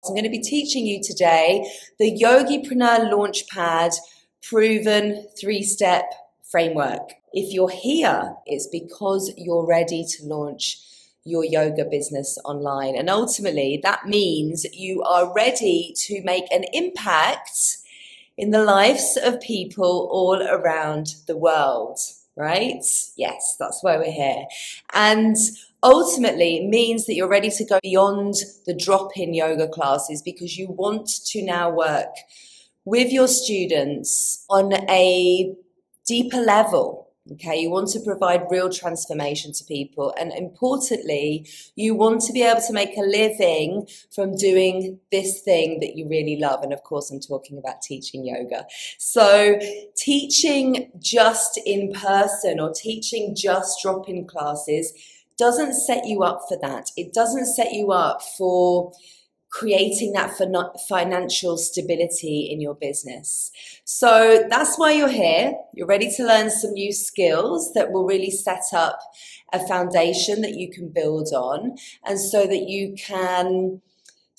I'm going to be teaching you today the Yogipreneur Launchpad proven 3-step framework. If you're here, it's because you're ready to launch your yoga business online. And ultimately, that means you are ready to make an impact in the lives of people all around the world, right? Yes, that's why we're here. And ultimately, it means that you're ready to go beyond the drop-in yoga classes because you want to now work with your students on a deeper level. Okay, you want to provide real transformation to people, and importantly, you want to be able to make a living from doing this thing that you really love. And of course, I'm talking about teaching yoga. So teaching just in person or teaching just drop-in classes doesn't set you up for that. It doesn't set you up for creating that financial stability in your business. So that's why you're here. You're ready to learn some new skills that will really set up a foundation that you can build on, and so that you can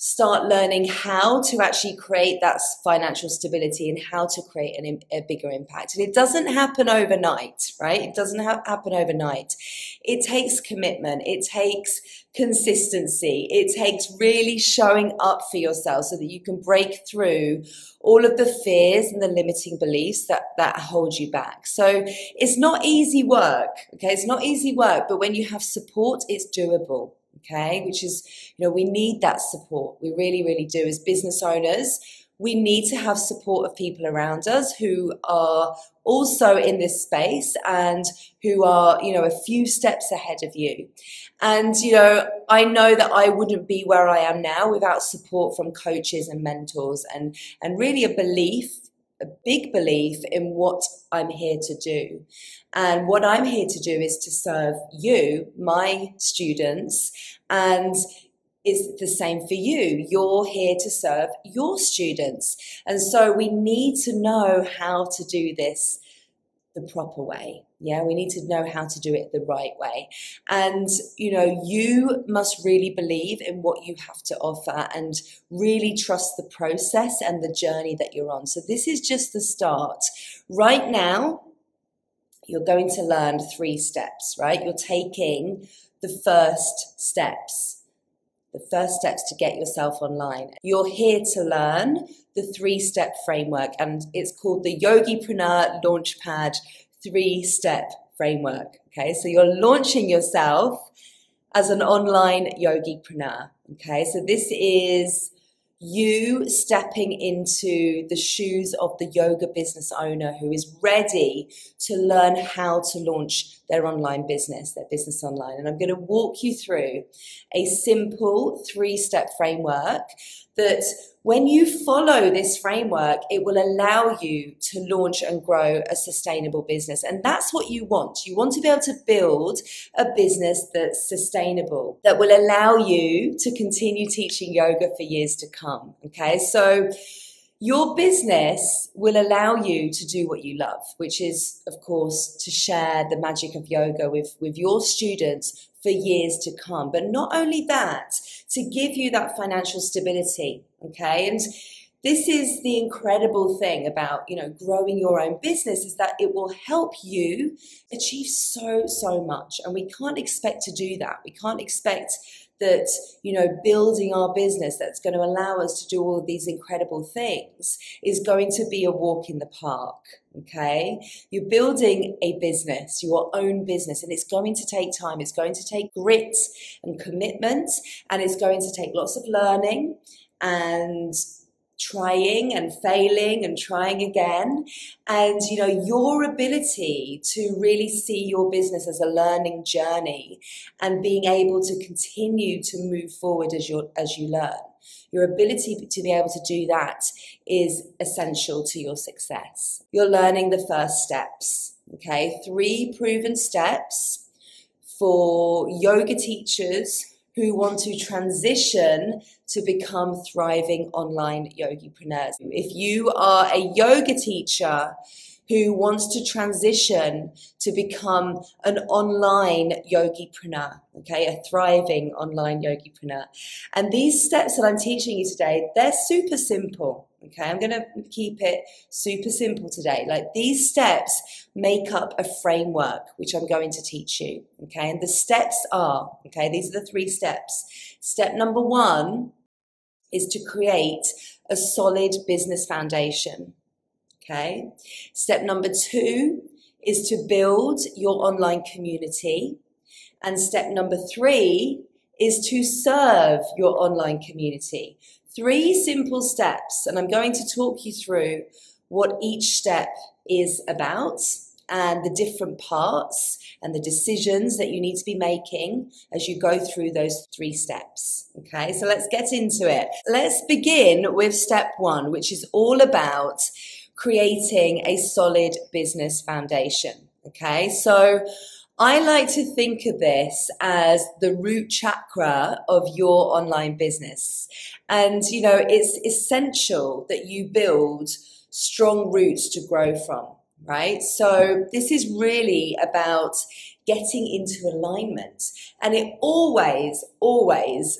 start learning how to actually create that financial stability and how to create a bigger impact. And it doesn't happen overnight, right? It doesn't happen overnight. It takes commitment. It takes consistency. It takes really showing up for yourself so that you can break through all of the fears and the limiting beliefs that hold you back. So it's not easy work, okay? It's not easy work, but when you have support, it's doable. Okay, which is, we need that support. We really, really do. As business owners, we need to have support of people around us who are also in this space and who are, a few steps ahead of you. And, I know that I wouldn't be where I am now without support from coaches and mentors and really a big belief in what I'm here to do. And what I'm here to do is to serve you, my students, and it's the same for you. You're here to serve your students. And so we need to know how to do this the proper way. Yeah, we need to know how to do it the right way. And, you must really believe in what you have to offer and really trust the process and the journey that you're on. So this is just the start. Right now, you're going to learn 3 steps, right? You're taking the first steps to get yourself online. You're here to learn the 3-step framework, and it's called the Yogipreneur Launchpad 3-step framework. Okay, so you're launching yourself as an online yogipreneur. Okay, so this is you stepping into the shoes of the yoga business owner who is ready to learn how to launch their online business, their business online. And I'm going to walk you through a simple 3-step framework that when you follow this framework, it will allow you to launch and grow a sustainable business. And that's what you want. You want to be able to build a business that's sustainable, that will allow you to continue teaching yoga for years to come. Okay, so your business will allow you to do what you love, which is, of course, to share the magic of yoga with your students for years to come. But not only that, to give you that financial stability, okay? And this is the incredible thing about, growing your own business, is that it will help you achieve so much. And we can't expect to do that. We can't expect that, building our business that's going to allow us to do all of these incredible things is going to be a walk in the park, okay? You're building a business, your own business, and it's going to take time. It's going to take grit and commitment, and it's going to take lots of learning and trying and failing and trying again. And, your ability to really see your business as a learning journey and being able to continue to move forward as you learn. Your ability to be able to do that is essential to your success. You're learning the first steps, okay? 3 proven steps for yoga teachers who want to transition to become thriving online yogipreneurs. If you are a yoga teacher who wants to transition to become an online yogipreneur, okay, a thriving online yogipreneur. And these steps that I'm teaching you today, they're super simple, okay? I'm gonna keep it super simple today. Like, these steps make up a framework, which I'm going to teach you, okay? And the steps are, okay, these are the 3 steps. Step number 1 is to create a solid business foundation. Okay. Step number 2 is to build your online community. And step number 3 is to serve your online community. 3 simple steps. And I'm going to talk you through what each step is about and the different parts and the decisions that you need to be making as you go through those 3 steps. Okay, so let's get into it. Let's begin with step 1, which is all about creating a solid business foundation. Okay, so I like to think of this as the root chakra of your online business. And, you know, it's essential that you build strong roots to grow from, right? So this is really about getting into alignment. And it always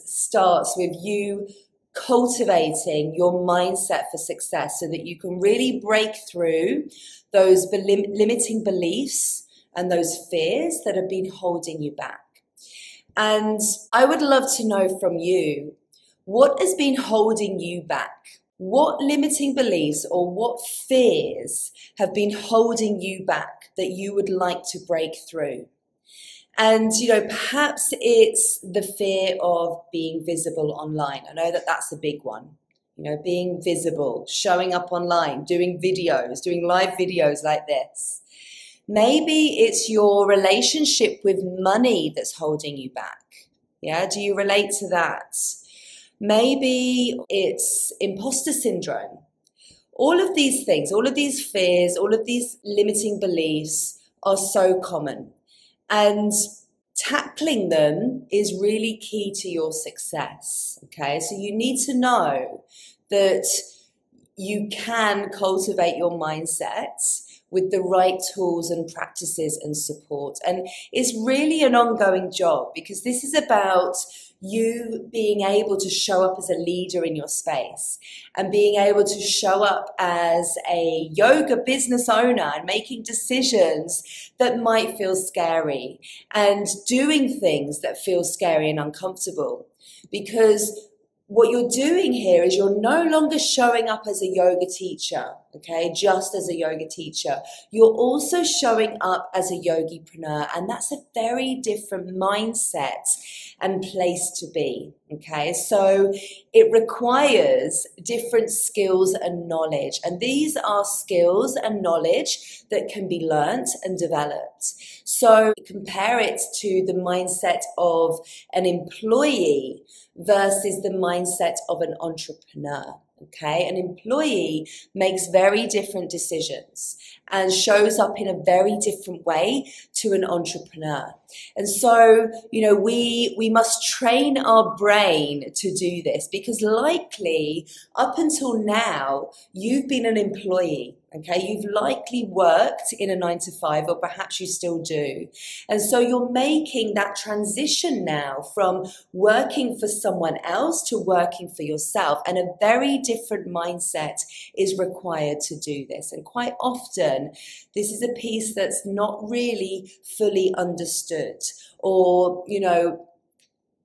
starts with you cultivating your mindset for success so that you can really break through those limiting beliefs and those fears that have been holding you back. And I would love to know from you, what has been holding you back? What limiting beliefs or what fears have been holding you back that you would like to break through? And, you know, perhaps it's the fear of being visible online. I know that that's a big one. You know, being visible, showing up online, doing videos, doing live videos like this. Maybe it's your relationship with money that's holding you back. Yeah, do you relate to that? Maybe it's imposter syndrome. All of these things, all of these fears, all of these limiting beliefs are so common. And tackling them is really key to your success, okay? So you need to know that you can cultivate your mindset with the right tools and practices and support. And it's really an ongoing job, because this is about you being able to show up as a leader in your space and being able to show up as a yoga business owner and making decisions that might feel scary and doing things that feel scary and uncomfortable. Because what you're doing here is you're no longer showing up as a yoga teacher, okay, just as a yoga teacher. You're also showing up as a yogipreneur, and that's a very different mindset and place to be, okay? So it requires different skills and knowledge, and these are skills and knowledge that can be learnt and developed. So compare it to the mindset of an employee versus the mindset of an entrepreneur. Okay, an employee makes very different decisions and shows up in a very different way to an entrepreneur. And so, you know, we must train our brain to do this, because likely up until now, you've been an employee. Okay, you've likely worked in a 9-to-5, or perhaps you still do. And so you're making that transition now from working for someone else to working for yourself. And a very different mindset is required to do this. And quite often, this is a piece that's not really fully understood. Or, you know,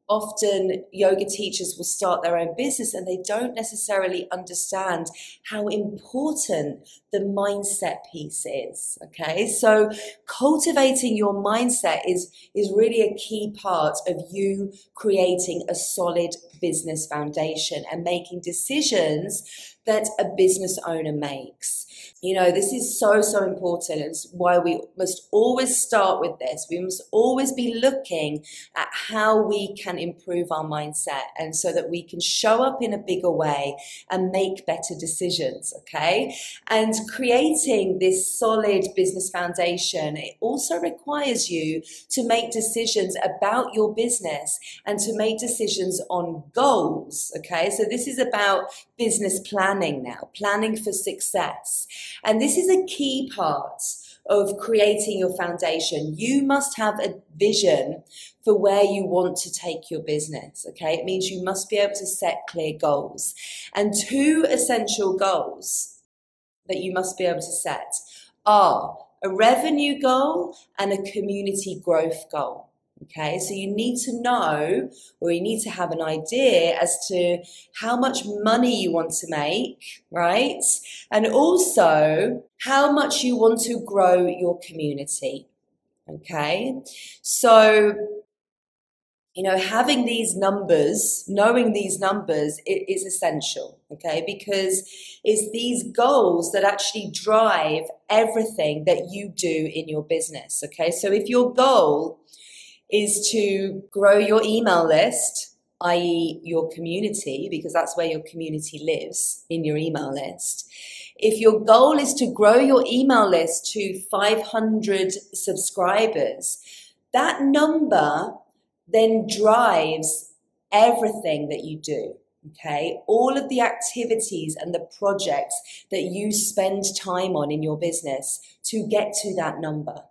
often yoga teachers will start their own business and they don't necessarily understand how important the mindset piece is, okay? So cultivating your mindset is really a key part of you creating a solid business foundation and making decisions that a business owner makes. You know, this is so important. It's why we must always start with this. We must always be looking at how we can improve our mindset, and so that we can show up in a bigger way and make better decisions, okay? And creating this solid business foundation, it also requires you to make decisions about your business and to make decisions on goals, okay? So this is about business planning now, planning for success. And this is a key part of creating your foundation. You must have a vision for where you want to take your business, okay? It means you must be able to set clear goals. And two essential goals that you must be able to set are a revenue goal and a community growth goal. Okay, so you need to know, or you need to have an idea as to how much money you want to make, right? And also how much you want to grow your community. Okay, so, you know, having these numbers, knowing these numbers is essential, okay? Because it's these goals that actually drive everything that you do in your business, okay? So if your goal is to grow your email list, i.e. your community, because that's where your community lives, in your email list. If your goal is to grow your email list to 500 subscribers, that number then drives everything that you do, okay? All of the activities and the projects that you spend time on in your business to get to that number.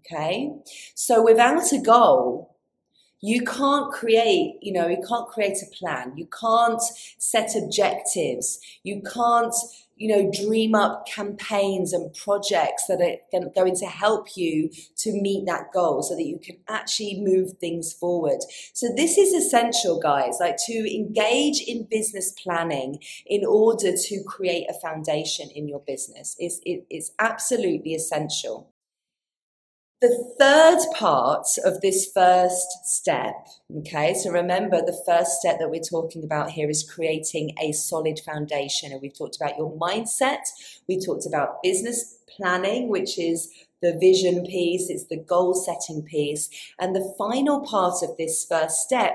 Okay, so without a goal, you can't create, you can't create a plan. You can't set objectives. You can't, dream up campaigns and projects that are going to help you to meet that goal so that you can actually move things forward. So this is essential, guys, like to engage in business planning in order to create a foundation in your business. It's absolutely essential. The third part of this first step, okay, so remember the first step that we're talking about here is creating a solid foundation. And we've talked about your mindset, we talked about business planning, which is the vision piece, it's the goal setting piece. And the final part of this first step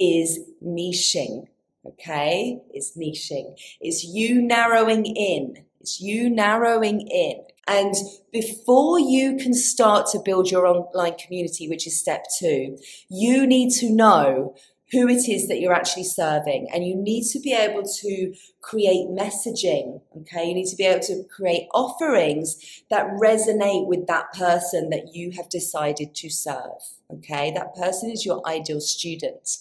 is niching, okay? It's niching. It's you narrowing in. It's you narrowing in. And before you can start to build your online community, which is step 2, you need to know who it is that you're actually serving. And you need to be able to create messaging, okay? You need to be able to create offerings that resonate with that person that you have decided to serve, okay? That person is your ideal student.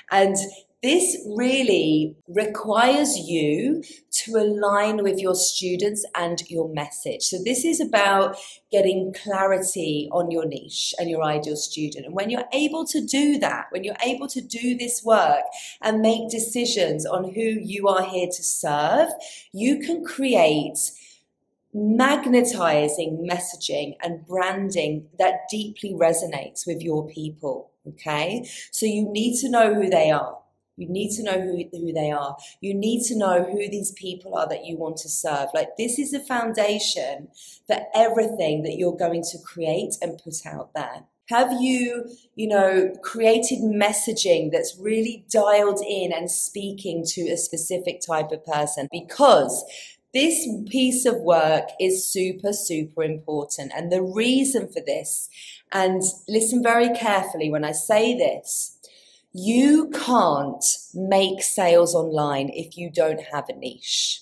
And this really requires you to align with your students and your message. So this is about getting clarity on your niche and your ideal student. And when you're able to do that, when you're able to do this work and make decisions on who you are here to serve, you can create magnetizing messaging and branding that deeply resonates with your people, okay? So you need to know who they are. You need to know who they are. You need to know who these people are that you want to serve. Like, this is a foundation for everything that you're going to create and put out there. Have you, created messaging that's really dialed in and speaking to a specific type of person? Because this piece of work is super, super important. And the reason for this, and listen very carefully when I say this, you can't make sales online if you don't have a niche,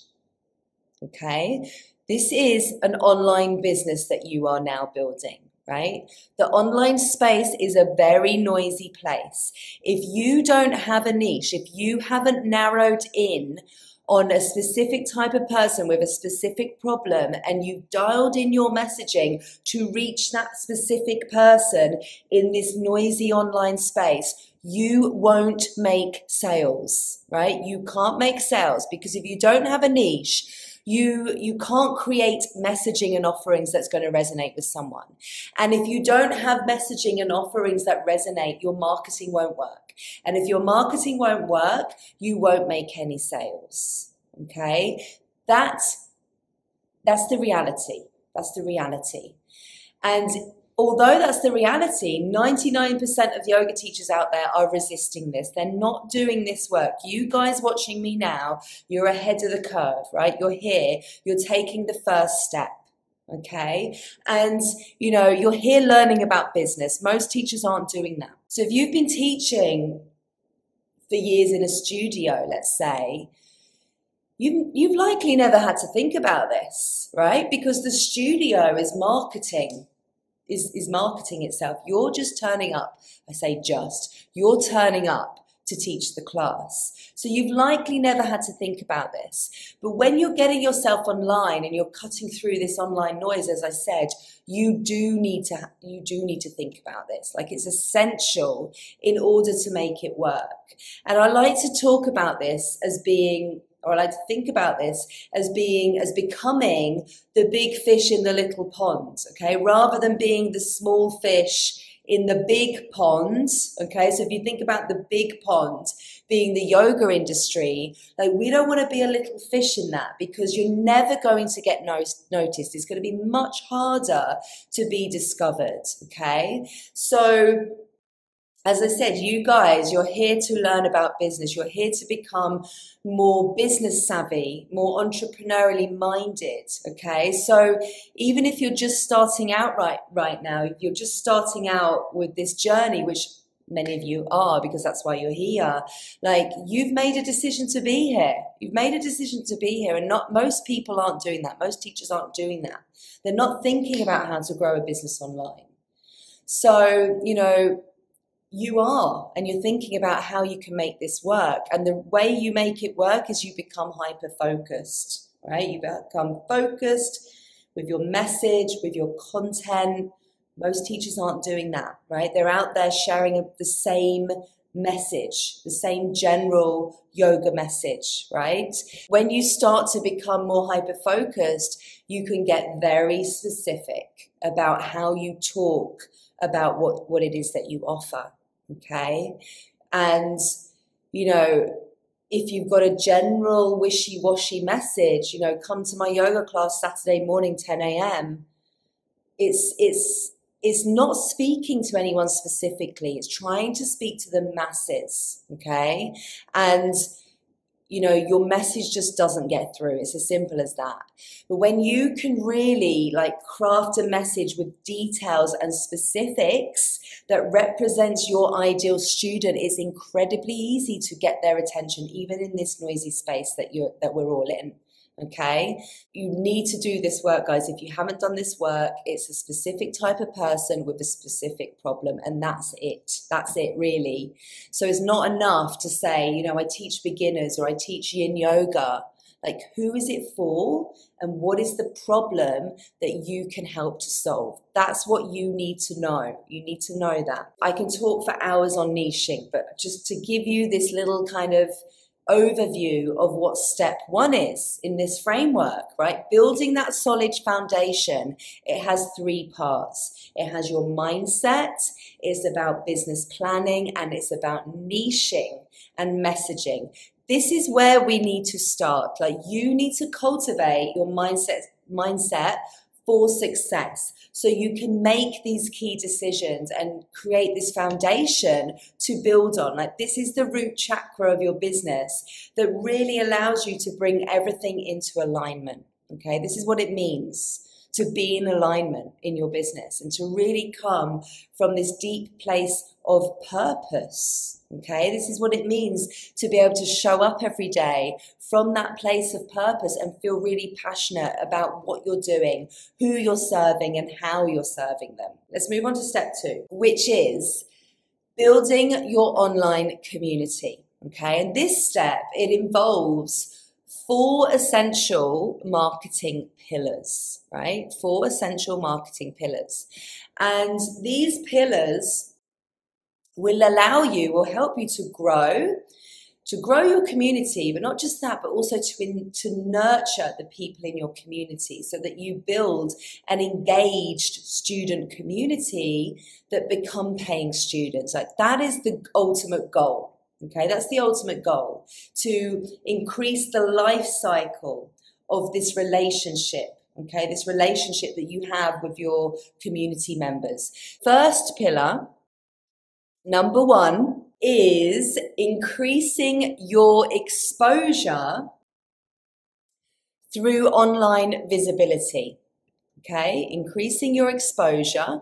okay? This is an online business that you are now building, right? The online space is a very noisy place. If you don't have a niche, if you haven't narrowed in on a specific type of person with a specific problem and you've dialed in your messaging to reach that specific person in this noisy online space, you won't make sales, right? You can't make sales because if you don't have a niche, you can't create messaging and offerings that's going to resonate with someone. And if you don't have messaging and offerings that resonate, your marketing won't work. And if your marketing won't work, you won't make any sales, okay? That's the reality. That's the reality. And although that's the reality, 99% of yoga teachers out there are resisting this. They're not doing this work. You guys watching me now, you're ahead of the curve, right? You're here, you're taking the first step. Okay. And, you know, you're here learning about business. Most teachers aren't doing that. So if you've been teaching for years in a studio, let's say, you've likely never had to think about this, right? Because the studio is marketing, is marketing itself. You're just turning up. I say just, you're turning up to teach the class. So you've likely never had to think about this. But when you're getting yourself online and you're cutting through this online noise, as I said, you do need to think about this. Like, it's essential in order to make it work. And I like to talk about this as being, or I like to think about this as becoming the big fish in the little pond, okay? Rather than being the small fish in the big pond, okay? So if you think about the big pond being the yoga industry, like, we don't want to be a little fish in that, because you're never going to get noticed. It's going to be much harder to be discovered, okay? So, as I said, you guys, you're here to learn about business. You're here to become more business savvy, more entrepreneurially minded, okay? So even if you're just starting out right now, if you're just starting out with this journey, which many of you are, because that's why you're here, like, you've made a decision to be here. You've made a decision to be here, and not most people aren't doing that. Most teachers aren't doing that. They're not thinking about how to grow a business online. So, you know, you are, and you're thinking about how you can make this work. And the way you make it work is you become hyper-focused, right? You become focused with your message, with your content. Most teachers aren't doing that, right? They're out there sharing the same message, the same general yoga message, right? When you start to become more hyper-focused, you can get very specific about how you talk about what it is that you offer, okay? And, you know, if you've got a general wishy-washy message, you know, come to my yoga class Saturday morning, 10 a.m. It's not speaking to anyone specifically. It's trying to speak to the masses, okay? And, you know, your message just doesn't get through. It's as simple as that. But when you can really, like, craft a message with details and specifics that represents your ideal student, it's incredibly easy to get their attention, even in this noisy space that we're all in. Okay, you need to do this work, guys. If you haven't done this work, it's a specific type of person with a specific problem, and that's it. That's it, really. So it's not enough to say, you know, I teach beginners or I teach yin yoga. Like, who is it for, and what is the problem that you can help to solve? That's what you need to know. You need to know that. I can talk for hours on niching, but just to give you this little kind of overview of what step one is in this framework, right? Building that solid foundation, it has 3 parts. It has your mindset, it's about business planning, and it's about niching and messaging. This is where we need to start. Like, you need to cultivate your mindset for success, so you can make these key decisions and create this foundation to build on. Like, this is the root chakra of your business that really allows you to bring everything into alignment. Okay, this is what it means to be in alignment in your business and to really come from this deep place of purpose. Okay, this is what it means to be able to show up every day from that place of purpose and feel really passionate about what you're doing, who you're serving, and how you're serving them. Let's move on to step 2, which is building your online community. Okay, and this step, it involves 4 essential marketing pillars, right? 4 essential marketing pillars. And these pillars will allow you, will help you to grow your community, but not just that, but also to nurture the people in your community so that you build an engaged student community that become paying students. Like, that is the ultimate goal. Okay, that's the ultimate goal, to increase the life cycle of this relationship, Okay, this relationship that you have with your community members. First pillar, number one, is increasing your exposure through online visibility. Okay, increasing your exposure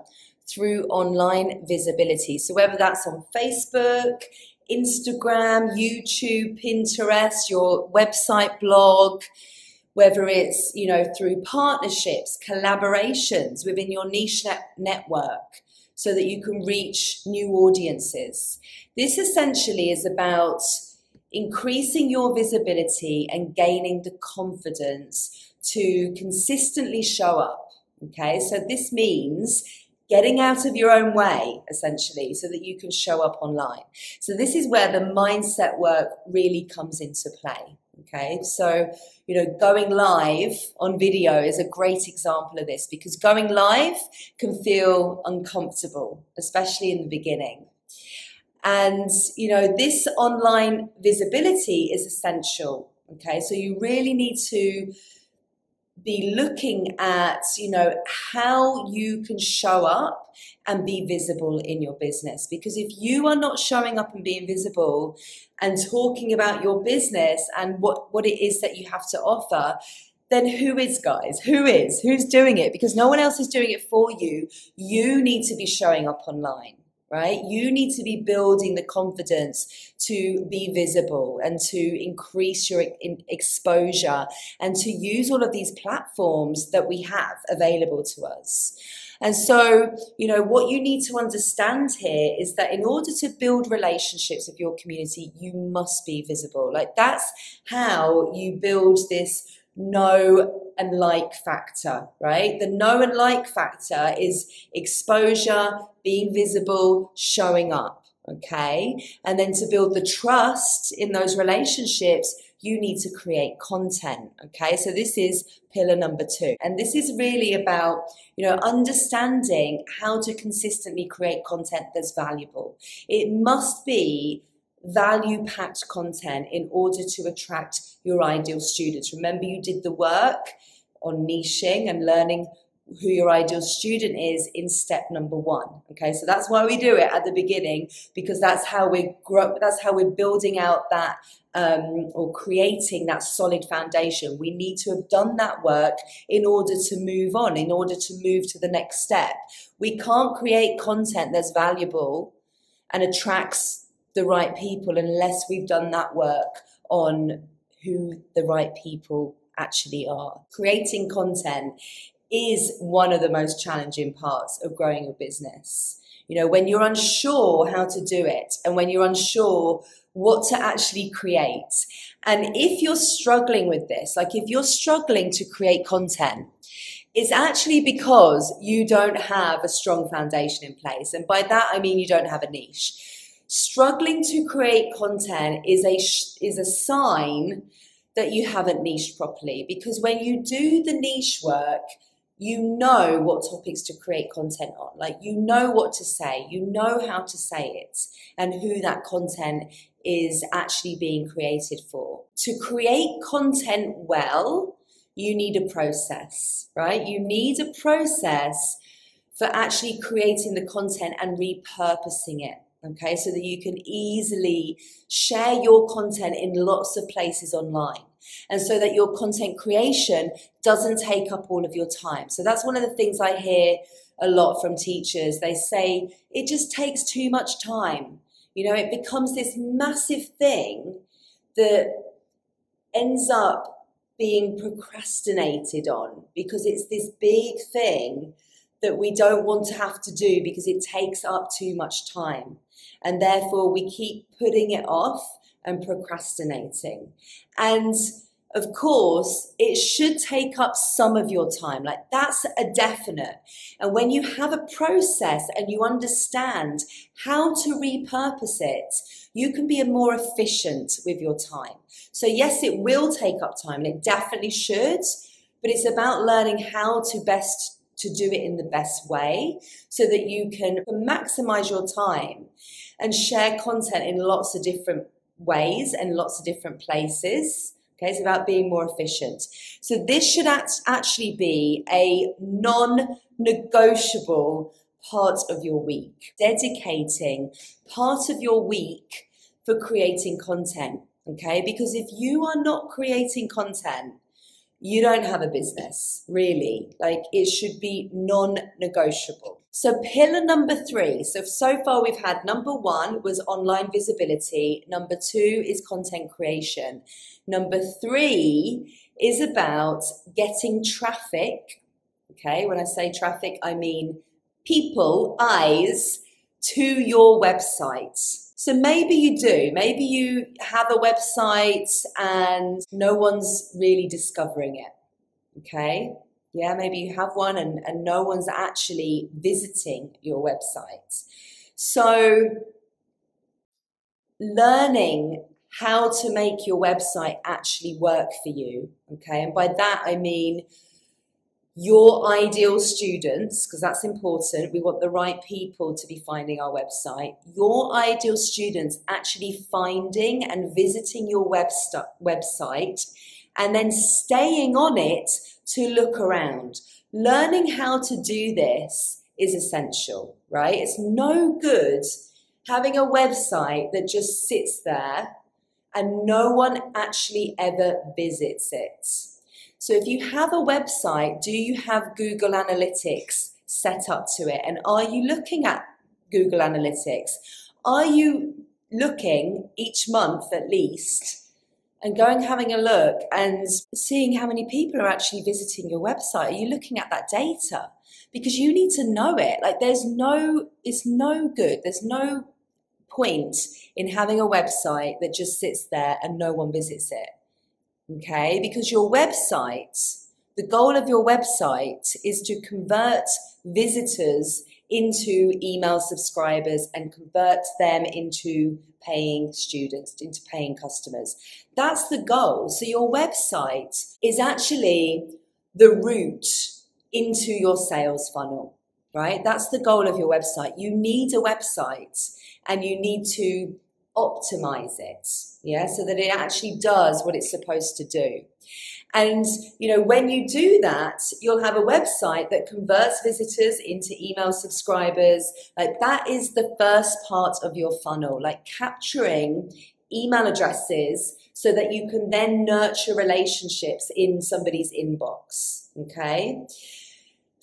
through online visibility. So whether that's on Facebook, Instagram, YouTube, Pinterest, your website blog, whether it's, you know, through partnerships, collaborations within your niche network so that you can reach new audiences. This essentially is about increasing your visibility and gaining the confidence to consistently show up. Okay, so this means getting out of your own way, essentially, so that you can show up online. So this is where the mindset work really comes into play. Okay, so, you know, going live on video is a great example of this, because going live can feel uncomfortable, especially in the beginning. And, you know, this online visibility is essential. Okay, so you really need to be looking at, you know, how you can show up and be visible in your business. Because if you are not showing up and being visible and talking about your business and what it is that you have to offer, then who is, guys? Who's doing it? Because no one else is doing it for you. You need to be showing up online. Right? You need to be building the confidence to be visible and to increase your exposure and to use all of these platforms that we have available to us. And so, you know, what you need to understand here is that in order to build relationships with your community, you must be visible. Like, that's how you build this know and like factor, right? The know and like factor is exposure, being visible, showing up, okay? And then to build the trust in those relationships, you need to create content, okay? So this is pillar number 2. And this is really about, you know, understanding how to consistently create content that's valuable. It must be value-packed content in order to attract your ideal students. Remember, you did the work on niching and learning who your ideal student is in step number 1. Okay, so that's why we do it at the beginning, because that's how we're building out that or creating that solid foundation. We need to have done that work in order to move on, in order to move to the next step. We can't create content that's valuable and attracts the right people unless we've done that work on who the right people actually are. Creating content is one of the most challenging parts of growing your business. You know, when you're unsure how to do it and when you're unsure what to actually create. And if you're struggling with this, like if you're struggling to create content, it's actually because you don't have a strong foundation in place. And by that, I mean you don't have a niche. Struggling to create content is a sign that you haven't niched properly, because when you do the niche work, you know what topics to create content on. Like, you know what to say, you know how to say it, and who that content is actually being created for. To create content well, you need a process, right? You need a process for actually creating the content and repurposing it. Okay, so that you can easily share your content in lots of places online, and so that your content creation doesn't take up all of your time. So that's one of the things I hear a lot from teachers. They say it just takes too much time. You know, it becomes this massive thing that ends up being procrastinated on because it's this big thing that we don't want to have to do because it takes up too much time. And therefore we keep putting it off and procrastinating. And of course, it should take up some of your time. Like, that's a definite. And when you have a process and you understand how to repurpose it, you can be more efficient with your time. So yes, it will take up time, and it definitely should, but it's about learning how to best to do it in the best way so that you can maximize your time and share content in lots of different ways and lots of different places. Okay, it's about being more efficient. So this should actually be a non-negotiable part of your week, dedicating part of your week for creating content, okay? Because if you are not creating content, you don't have a business, really. Like, it should be non-negotiable. So pillar number 3. So far we've had number 1 was online visibility. Number 2 is content creation. Number 3 is about getting traffic. Okay, when I say traffic, I mean people, eyes, to your website. So maybe you do. Maybe you have a website and no one's really discovering it. Okay? Yeah, maybe you have one and no one's actually visiting your website. So learning how to make your website actually work for you. Okay? And by that I mean your ideal students, because that's important. We want the right people to be finding our website. Your ideal students actually finding and visiting your website and then staying on it to look around. Learning how to do this is essential, right? It's no good having a website that just sits there and no one actually ever visits it. So if you have a website, do you have Google Analytics set up to it? And are you looking at Google Analytics? Are you looking each month at least and having a look and seeing how many people are actually visiting your website? Are you looking at that data? Because you need to know it. Like, it's no good. There's no point in having a website that just sits there and no one visits it. Okay, because your website, the goal of your website is to convert visitors into email subscribers and convert them into paying students, into paying customers. That's the goal. So your website is actually the route into your sales funnel, right? That's the goal of your website. You need a website and you need to optimize it, yeah, so that it actually does what it's supposed to do. And, you know, when you do that, you'll have a website that converts visitors into email subscribers. Like, that is the first part of your funnel, like capturing email addresses so that you can then nurture relationships in somebody's inbox, okay?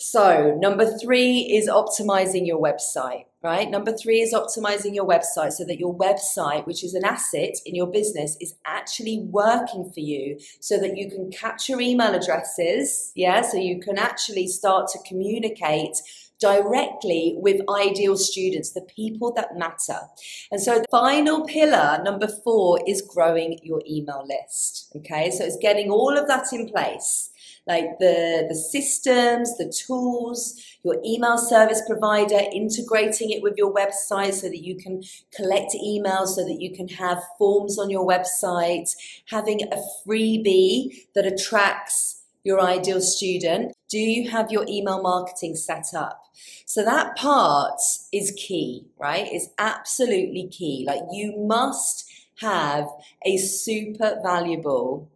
So number 3 is optimizing your website, right? Number 3 is optimizing your website so that your website, which is an asset in your business, is actually working for you so that you can capture email addresses, yeah? So you can actually start to communicate directly with ideal students, the people that matter. And so the final pillar, number 4, is growing your email list, okay? So it's getting all of that in place. Like the systems, the tools, your email service provider, integrating it with your website so that you can collect emails, so that you can have forms on your website, having a freebie that attracts your ideal student. Do you have your email marketing set up? So that part is key, right? It's absolutely key. Like, you must have a super valuable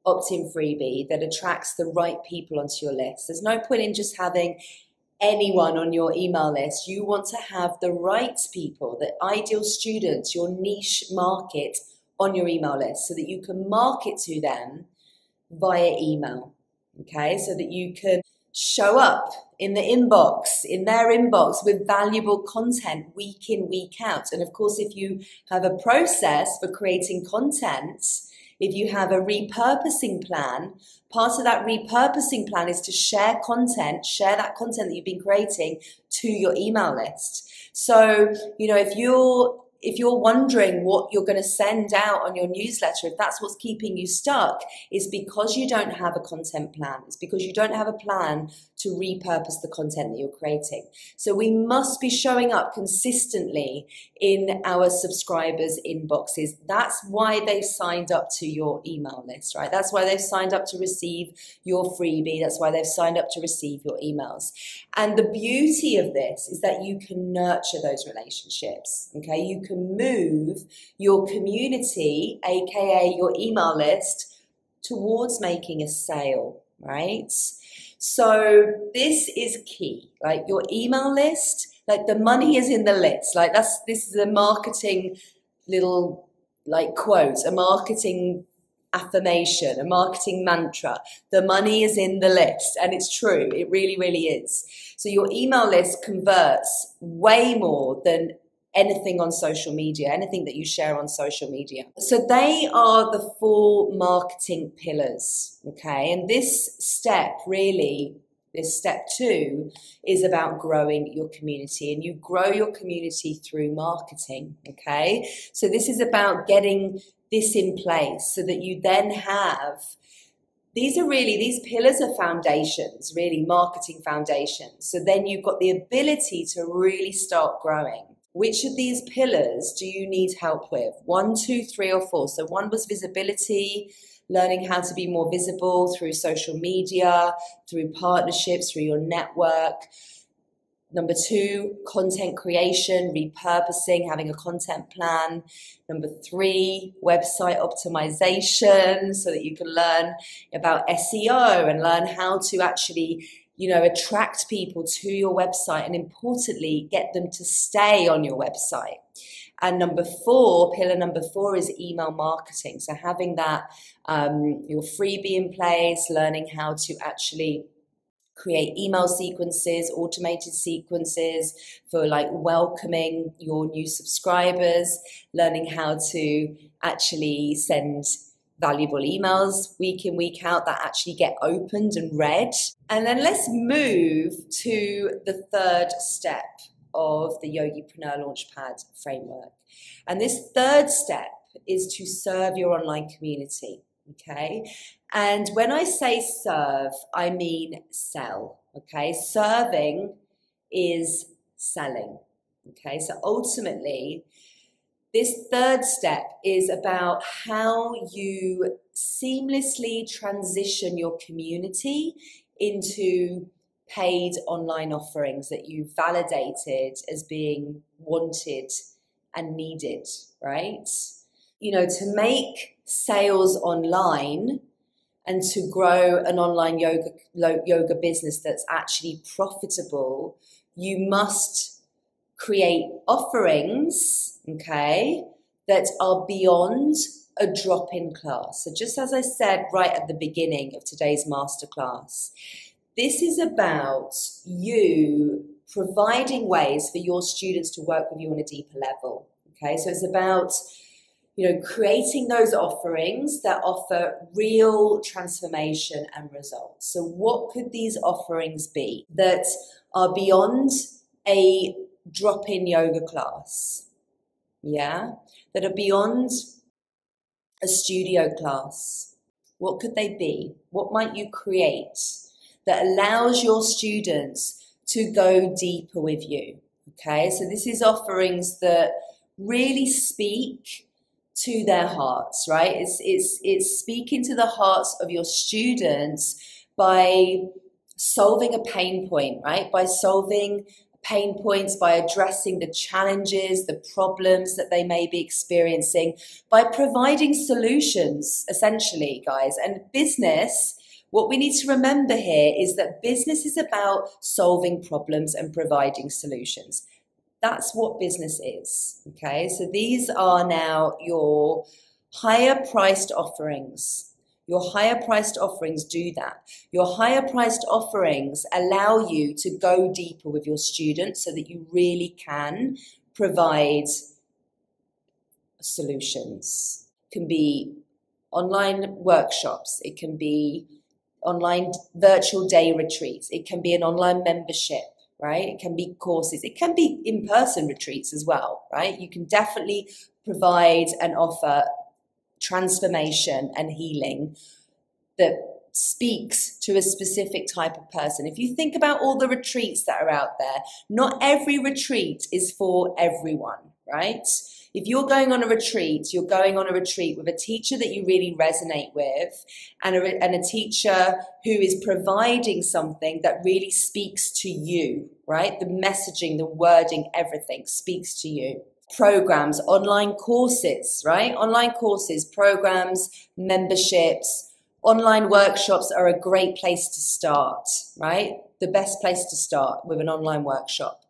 opt-in freebie that attracts the right people onto your list. There's no point in just having anyone on your email list. You want to have the right people, the ideal students, your niche market on your email list so that you can market to them via email, okay? So that you can show up in the inbox, in their inbox, with valuable content week in, week out. And of course, if you have a process for creating content, if you have a repurposing plan, part of that repurposing plan is to share that content that you've been creating to your email list. So, you know, if you're wondering what you're going to send out on your newsletter, if that's what's keeping you stuck, it's because you don't have a content plan. It's because you don't have a plan to repurpose the content that you're creating. So we must be showing up consistently in our subscribers' inboxes. That's why they've signed up to your email list, right? That's why they've signed up to receive your freebie. That's why they've signed up to receive your emails. And the beauty of this is that you can nurture those relationships, okay? You can move your community, aka your email list, towards making a sale, right? So this is key. Like your email list, like the money is in the list. Like this is a marketing little like quote, a marketing affirmation, a marketing mantra. The money is in the list, and it's true. It really, really is. So your email list converts way more than anything on social media, anything that you share on social media. So they are the 4 marketing pillars, okay? And this step really, this step 2 is about growing your community, and you grow your community through marketing, okay? So this is about getting this in place so that you then have, these pillars are foundations, really marketing foundations. So then you've got the ability to really start growing. Which of these pillars do you need help with? 1, 2, 3, or 4? So 1 was visibility, learning how to be more visible through social media, through partnerships, through your network. Number 2, content creation, repurposing, having a content plan. Number 3, website optimization, so that you can learn about SEO and learn how to actually, attract people to your website, and importantly, get them to stay on your website. And pillar number 4 is email marketing. So having that, your freebie in place, learning how to actually create email sequences, automated sequences for like welcoming your new subscribers, learning how to actually send valuable emails week in, week out that actually get opened and read. And then let's move to the 3rd step of the Yogipreneur Launchpad framework. And this 3rd step is to serve your online community, okay? And when I say serve, I mean sell, okay? Serving is selling, okay? So ultimately, this 3rd step is about how you seamlessly transition your community into paid online offerings that you validated as being wanted and needed, right? To make sales online and to grow an online yoga business that's actually profitable, you must create offerings, okay, that are beyond a drop-in class. So just as I said right at the beginning of today's masterclass, this is about you providing ways for your students to work with you on a deeper level, okay? So it's about, creating those offerings that offer real transformation and results. So what could these offerings be that are beyond a drop-in yoga class, that are beyond a studio class? What could they be? What might you create that allows your students to go deeper with you, okay? So this is offerings that really speak to their hearts, right? It's speaking to the hearts of your students by solving a pain point, right? By solving pain points, by addressing the challenges, the problems that they may be experiencing, by providing solutions, essentially, guys. And business, what we need to remember here is that business is about solving problems and providing solutions. That's what business is, okay? So these are now your higher priced offerings. Your higher priced offerings do that. Your higher priced offerings allow you to go deeper with your students so that you really can provide solutions. It can be online workshops. It can be online virtual day retreats. It can be an online membership, right? It can be courses. It can be in-person retreats as well, right? You can definitely provide and offer transformation and healing that speaks to a specific type of person. If you think about all the retreats that are out there, not every retreat is for everyone, right? If you're going on a retreat, you're going on a retreat with a teacher that you really resonate with and a teacher who is providing something that really speaks to you, right? The messaging, the wording, everything speaks to you. Programs, online courses, right? Online courses, programs, memberships, Online workshops are a great place to start, right? The best place to start with an online workshop.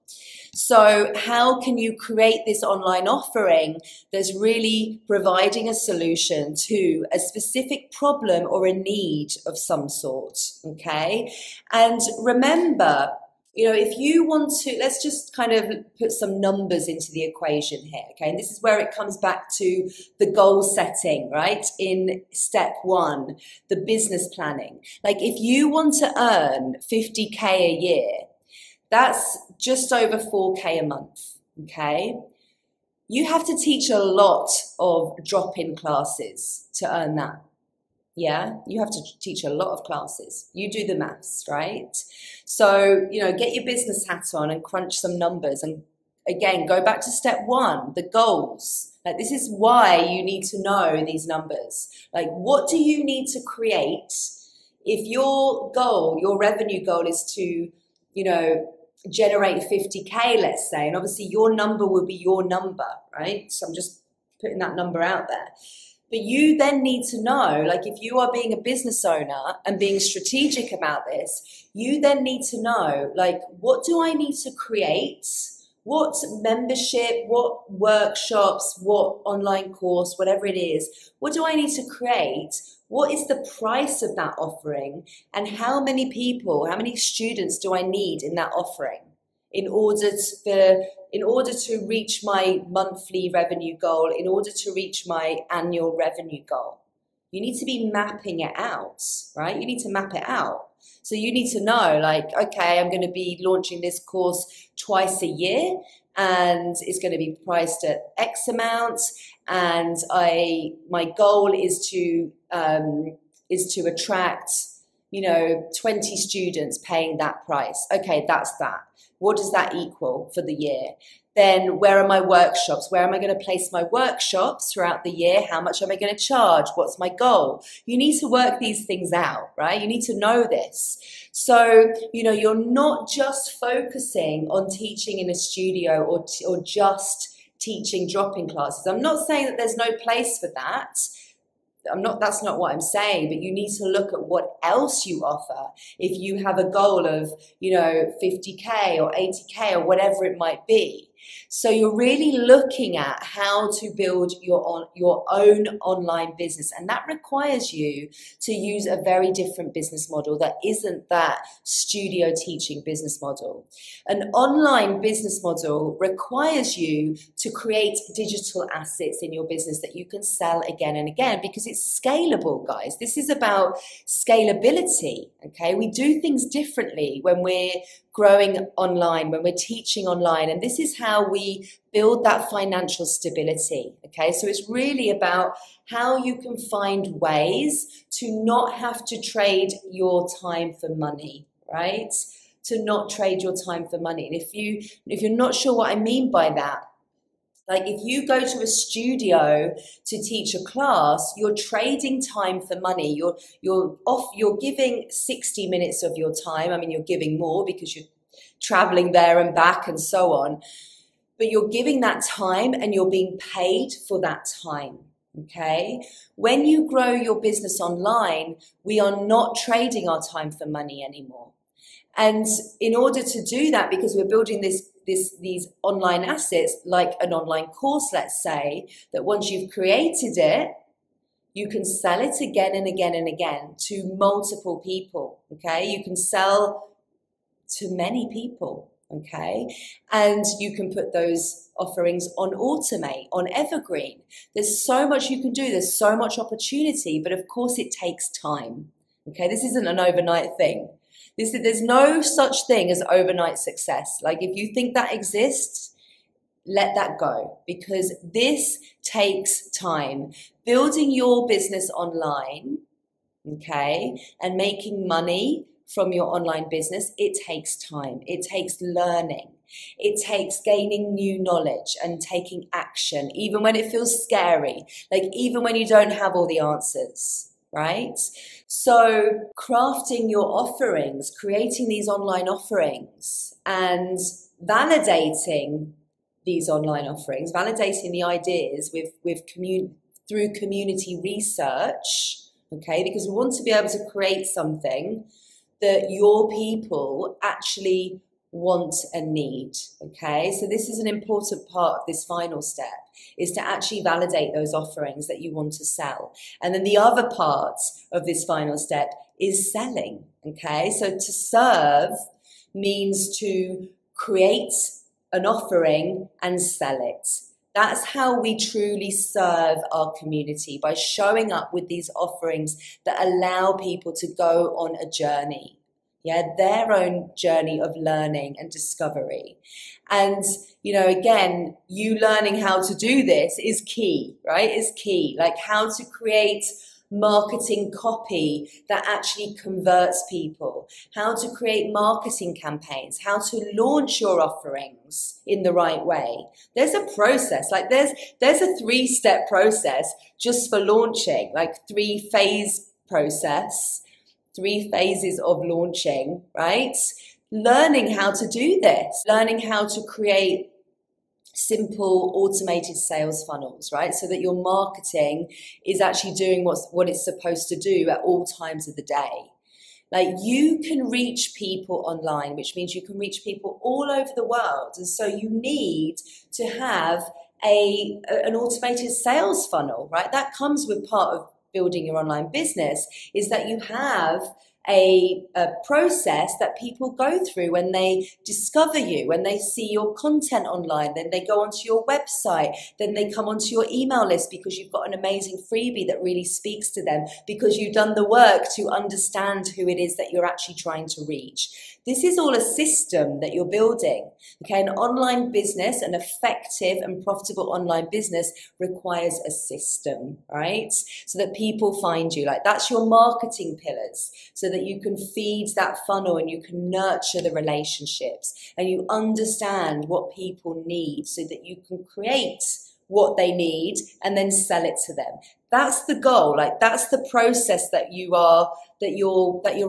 So how can you create this online offering that's really providing a solution to a specific problem or a need of some sort, okay? And remember, if you want to, let's just kind of put some numbers into the equation here, okay? And this is where it comes back to the goal setting, right? In step 1, the business planning. Like if you want to earn 50K a year, that's just over 4K a month, okay? You have to teach a lot of drop-in classes to earn that. Yeah, you have to teach a lot of classes. You do the maths, right? So, get your business hat on and crunch some numbers. And again, go back to step 1, the goals. Like this is why you need to know these numbers. Like what do you need to create if your goal, your revenue goal is to, generate 50K, let's say, and obviously your number will be your number, right? So I'm just putting that number out there. But you then need to know, like if you are being a business owner and being strategic about this, you then need to know, like, what do I need to create? What membership, what workshops, what online course, whatever it is, what do I need to create? What is the price of that offering? And how many people, how many students do I need in that offering in order to reach my monthly revenue goal, in order to reach my annual revenue goal? You need to be mapping it out, right? You need to map it out. So you need to know, like, okay, I'm going to be launching this course twice a year and it's going to be priced at X amount. And my goal is to attract, 20 students paying that price. Okay, that's that. What does that equal for the year? Then where are my workshops? Where am I going to place my workshops throughout the year? How much am I going to charge? What's my goal? You need to work these things out, right? You need to know this. So, you're not just focusing on teaching in a studio or just teaching drop-in classes. I'm not saying that there's no place for that. That's not what I'm saying, but you need to look at what else you offer. If you have a goal of, 50K or 80K or whatever it might be. So you're really looking at how to build your own online business. And that requires you to use a very different business model that isn't that studio teaching business model. An online business model requires you to create digital assets in your business that you can sell again and again because it's scalable, guys. This is about scalability, okay? We do things differently when we're growing online, when we're teaching online, and this is how we build that financial stability, okay? So it's really about how you can find ways to not have to trade your time for money, right? To not trade your time for money. And if you're not sure what I mean by that, like if you go to a studio to teach a class, you're trading time for money. You're giving 60 minutes of your time. I mean, you're giving more because you're traveling there and back and so on. But you're giving that time and you're being paid for that time. Okay. When you grow your business online, we are not trading our time for money anymore. And in order to do that, because we're building these online assets, like an online course, let's say, that once you've created it, you can sell it again and again and again to multiple people, okay? You can sell to many people, okay? And you can put those offerings on Automate, on Evergreen. There's so much you can do. There's so much opportunity, but of course it takes time, okay? This isn't an overnight thing. There's no such thing as overnight success. Like if you think that exists, let that go, because this takes time. Building your business online, okay, and making money from your online business, it takes time. It takes learning. It takes gaining new knowledge and taking action, even when it feels scary, like even when you don't have all the answers, right? So crafting your offerings, creating these online offerings and validating these online offerings, validating the ideas through community research, okay? Because we want to be able to create something that your people actually want and need, okay? So this is an important part of this final step, is to actually validate those offerings that you want to sell. And then the other part of this final step is selling, okay? So to serve means to create an offering and sell it. That's how we truly serve our community, by showing up with these offerings that allow people to go on a journey, their own journey of learning and discovery. And, again, you learning how to do this is key, right? Is key. Like how to create marketing copy that actually converts people, how to create marketing campaigns, how to launch your offerings in the right way. There's a process, like there's a 3-step process just for launching, like 3-phase process, 3 phases of launching, right? Learning how to do this, learning how to create simple automated sales funnels, right? So that your marketing is actually doing what it's supposed to do at all times of the day. Like you can reach people online, which means you can reach people all over the world. And so you need to have an automated sales funnel, right? That comes with part of building your online business, is that you have a process that people go through when they discover you, when they see your content online, then they go onto your website, then they come onto your email list because you've got an amazing freebie that really speaks to them, because you've done the work to understand who it is that you're actually trying to reach. This is all a system that you're building. Okay, an online business, an effective and profitable online business requires a system, right? So that people find you. Like that's your marketing pillars, so that you can feed that funnel and you can nurture the relationships and you understand what people need so that you can create what they need and then sell it to them. That's the goal. Like that's the process that you're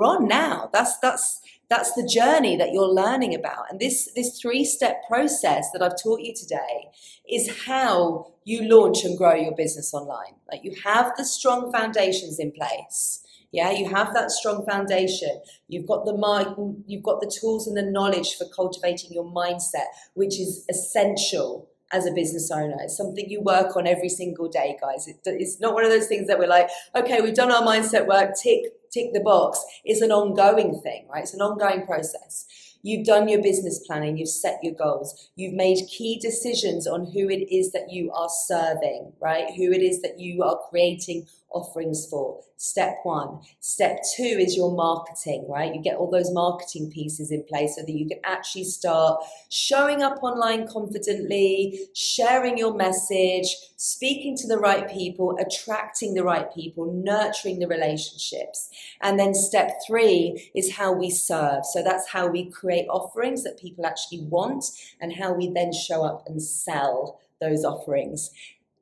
on now. That's the journey that you're learning about. And this 3-step process that I've taught you today is how you launch and grow your business online. Like you have the strong foundations in place. Yeah, you have that strong foundation. You've got the tools and the knowledge for cultivating your mindset, which is essential as a business owner. It's something you work on every single day, guys. It's not one of those things that we're like, okay, we've done our mindset work, tick the box. It's an ongoing thing, right? It's an ongoing process. You've done your business planning, you've set your goals, you've made key decisions on who it is that you are serving, right? Who it is that you are creating offerings for. Step 1. Step 2 is your marketing, right? You get all those marketing pieces in place so that you can actually start showing up online confidently, sharing your message, speaking to the right people, attracting the right people, nurturing the relationships. And then step 3 is how we serve. So that's how we create offerings that people actually want and how we then show up and sell those offerings,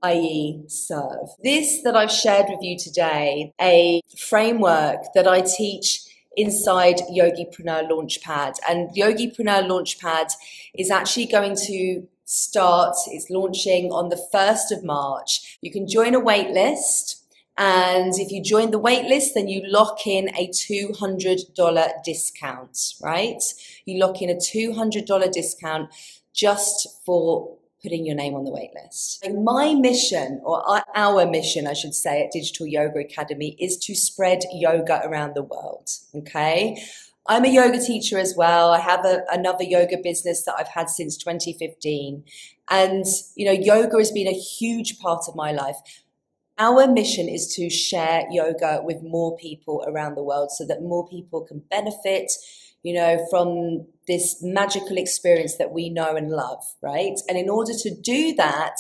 i.e. serve. This that I've shared with you today, a framework that I teach inside Yogipreneur Launchpad. And Yogipreneur Launchpad is actually going to start, it's launching on the 1st of March. You can join a wait list. And if you join the wait list, then you lock in a $200 discount, right? You lock in a $200 discount just for putting your name on the wait list. And my mission, or our mission, I should say, at Digital Yoga Academy is to spread yoga around the world, okay? I'm a yoga teacher as well. I have another yoga business that I've had since 2015. And, yoga has been a huge part of my life. Our mission is to share yoga with more people around the world so that more people can benefit, from this magical experience that we know and love, right? And in order to do that,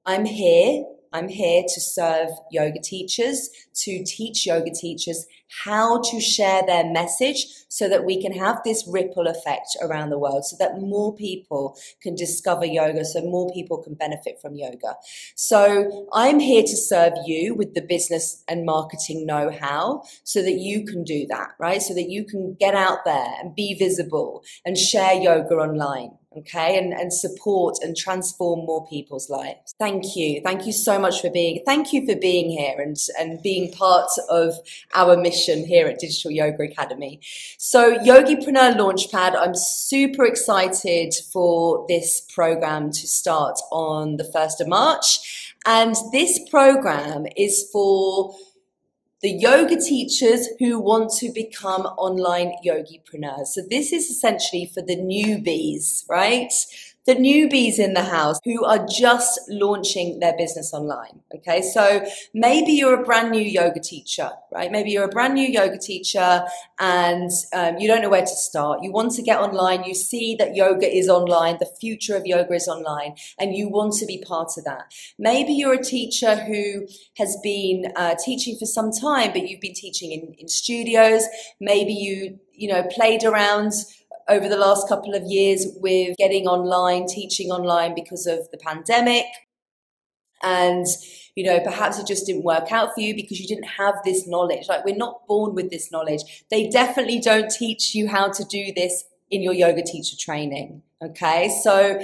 I'm here to serve yoga teachers, to teach yoga teachers how to share their message so that we can have this ripple effect around the world, so that more people can discover yoga, so more people can benefit from yoga. So I'm here to serve you with the business and marketing know-how so that you can do that, right? So that you can get out there and be visible and share yoga online. okay, and support and transform more people's lives. Thank you. Thank you so much for being here and being part of our mission here at Digital Yoga Academy. So Yogipreneur Launchpad, I'm super excited for this program to start on the 1st of March. And this program is for the yoga teachers who want to become online yogipreneurs. So this is essentially for the newbies, right? The newbies in the house who are just launching their business online, okay? So maybe you're a brand new yoga teacher, right? Maybe you're a brand new yoga teacher and you don't know where to start. You want to get online. You see that yoga is online. The future of yoga is online and you want to be part of that. Maybe you're a teacher who has been teaching for some time, but you've been teaching in studios. Maybe you know, played around over the last couple of years with getting online, teaching online because of the pandemic. And, you know, perhaps it just didn't work out for you because you didn't have this knowledge. Like, we're not born with this knowledge. They definitely don't teach you how to do this in your yoga teacher training, okay? So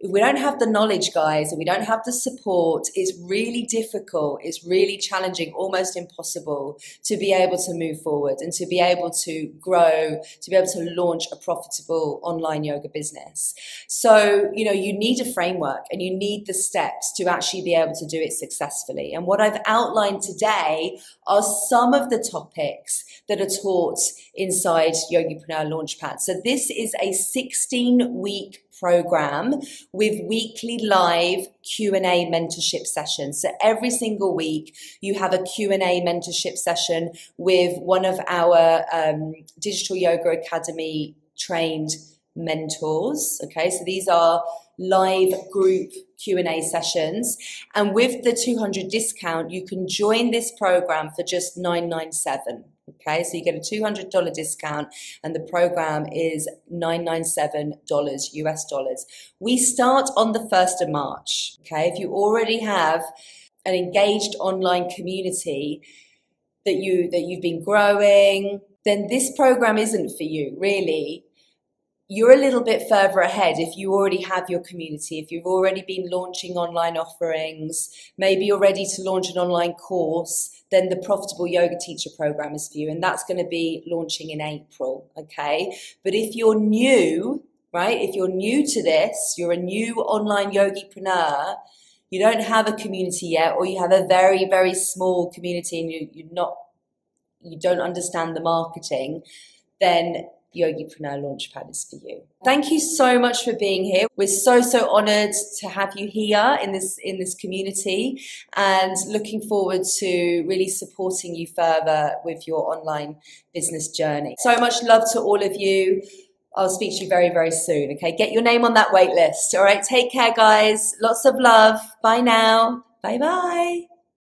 if we don't have the knowledge, guys, and we don't have the support, it's really difficult, it's really challenging, almost impossible to be able to move forward and to be able to grow, to be able to launch a profitable online yoga business. So, you know, you need a framework and you need the steps to actually be able to do it successfully. And what I've outlined today are some of the topics that are taught inside Yogipreneur Launchpad. So this is a 16-week program with weekly live Q&A mentorship sessions. So every single week you have a Q&A mentorship session with one of our Digital Yoga Academy trained mentors. Okay, so these are live group Q&A sessions, and with the 200 discount you can join this program for just $997. Okay, so you get a $200 discount and the program is $997 US dollars. We start on the 1st of March. Okay, if you already have an engaged online community that you've been growing, then this program isn't for you, really. You're a little bit further ahead if you already have your community, if you've already been launching online offerings, maybe you're ready to launch an online course, then the Profitable Yoga Teacher Program is for you. And that's going to be launching in April, okay? But if you're new, right, if you're new to this, you're a new online yogipreneur, you don't have a community yet, or you have a very, very small community and you don't understand the marketing, then Yogipreneur Launchpad is for you. Thank you so much for being here. We're so honored to have you here in this community and looking forward to really supporting you further with your online business journey. So much love to all of you. I'll speak to you very, very soon. Okay, get your name on that wait list. All right, take care, guys. Lots of love. Bye now. Bye-bye.